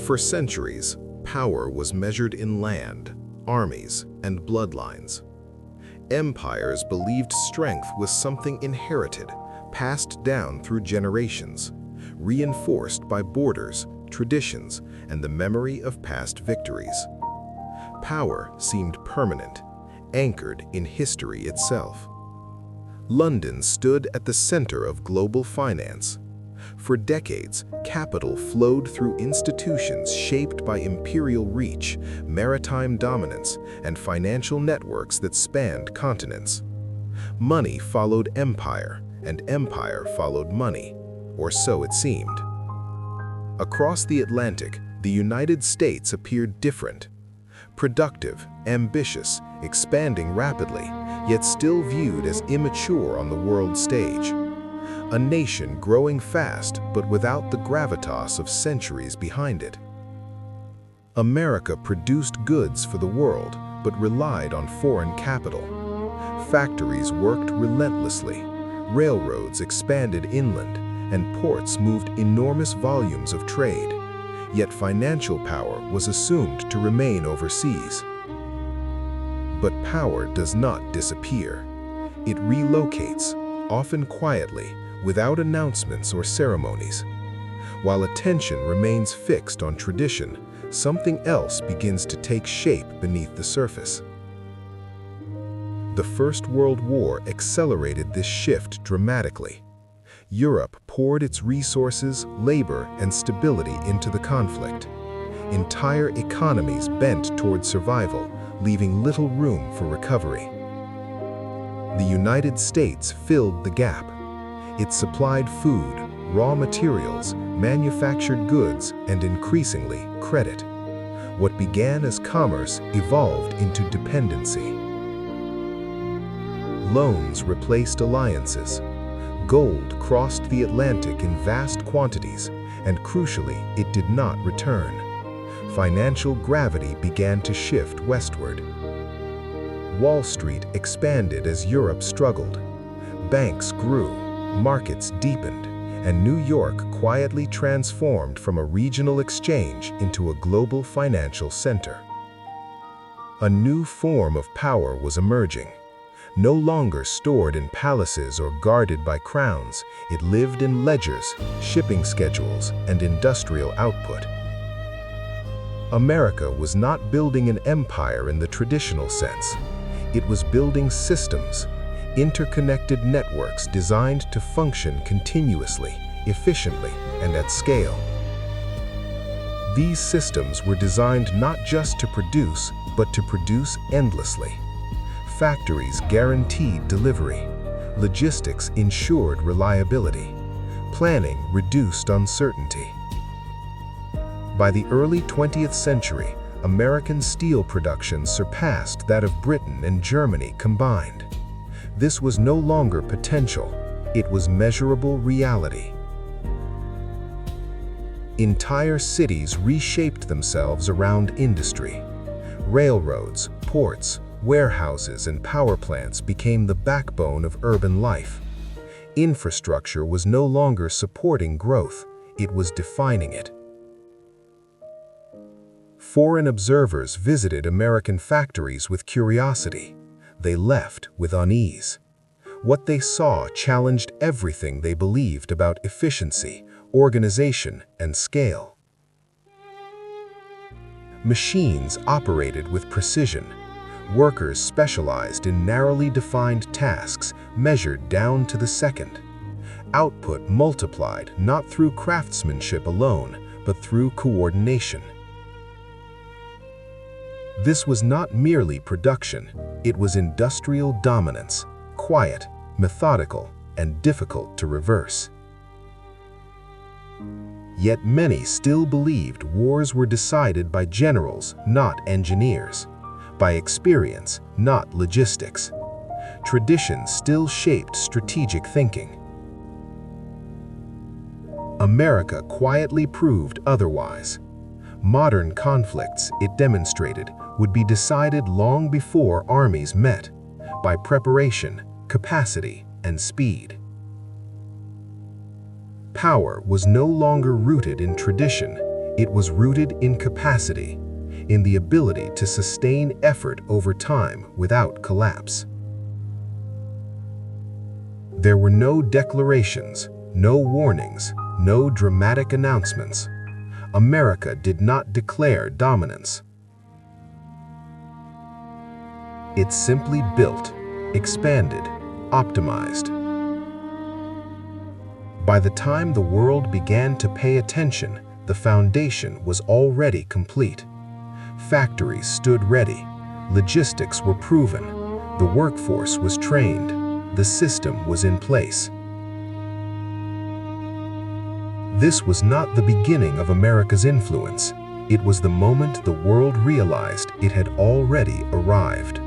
For centuries, power was measured in land, armies, and bloodlines. Empires believed strength was something inherited, passed down through generations, reinforced by borders, traditions, and the memory of past victories. Power seemed permanent, anchored in history itself. London stood at the center of global finance. For decades, capital flowed through institutions shaped by imperial reach, maritime dominance, and financial networks that spanned continents. Money followed empire, and empire followed money, or so it seemed. Across the Atlantic, the United States appeared different. Productive, ambitious, expanding rapidly, yet still viewed as immature on the world stage. A nation growing fast, but without the gravitas of centuries behind it. America produced goods for the world, but relied on foreign capital. Factories worked relentlessly, railroads expanded inland, and ports moved enormous volumes of trade. Yet financial power was assumed to remain overseas. But power does not disappear. It relocates, often quietly, without announcements or ceremonies. While attention remains fixed on tradition, something else begins to take shape beneath the surface. The First World War accelerated this shift dramatically. Europe poured its resources, labor, and stability into the conflict. Entire economies bent toward survival, leaving little room for recovery. The United States filled the gap. It supplied food, raw materials, manufactured goods, and increasingly, credit. What began as commerce evolved into dependency. Loans replaced alliances. Gold crossed the Atlantic in vast quantities, and crucially, it did not return. Financial gravity began to shift westward. Wall Street expanded as Europe struggled. Banks grew, markets deepened, and New York quietly transformed from a regional exchange into a global financial center. A new form of power was emerging. No longer stored in palaces or guarded by crowns, it lived in ledgers, shipping schedules, and industrial output. America was not building an empire in the traditional sense. It was building systems, interconnected networks designed to function continuously, efficiently, and at scale. These systems were designed not just to produce, but to produce endlessly. Factories guaranteed delivery. Logistics ensured reliability. Planning reduced uncertainty. By the early 20th century, American steel production surpassed that of Britain and Germany combined. This was no longer potential, it was measurable reality. Entire cities reshaped themselves around industry. Railroads, ports, warehouses, and power plants became the backbone of urban life. Infrastructure was no longer supporting growth, it was defining it. Foreign observers visited American factories with curiosity. They left with unease. What they saw challenged everything they believed about efficiency, organization, and scale. Machines operated with precision. Workers specialized in narrowly defined tasks, measured down to the second. Output multiplied not through craftsmanship alone, but through coordination. This was not merely production, it was industrial dominance, quiet, methodical, and difficult to reverse. Yet many still believed wars were decided by generals, not engineers, by experience, not logistics. Tradition still shaped strategic thinking. America quietly proved otherwise. Modern conflicts, it demonstrated, would be decided long before armies met, by preparation, capacity, and speed. Power was no longer rooted in tradition, It was rooted in capacity, in the ability to sustain effort over time without collapse. There were no declarations, no warnings, no dramatic announcements. America did not declare dominance. It simply built, expanded, optimized. By the time the world began to pay attention, the foundation was already complete. Factories stood ready, logistics were proven, the workforce was trained, the system was in place. This was not the beginning of America's influence. It was the moment the world realized it had already arrived.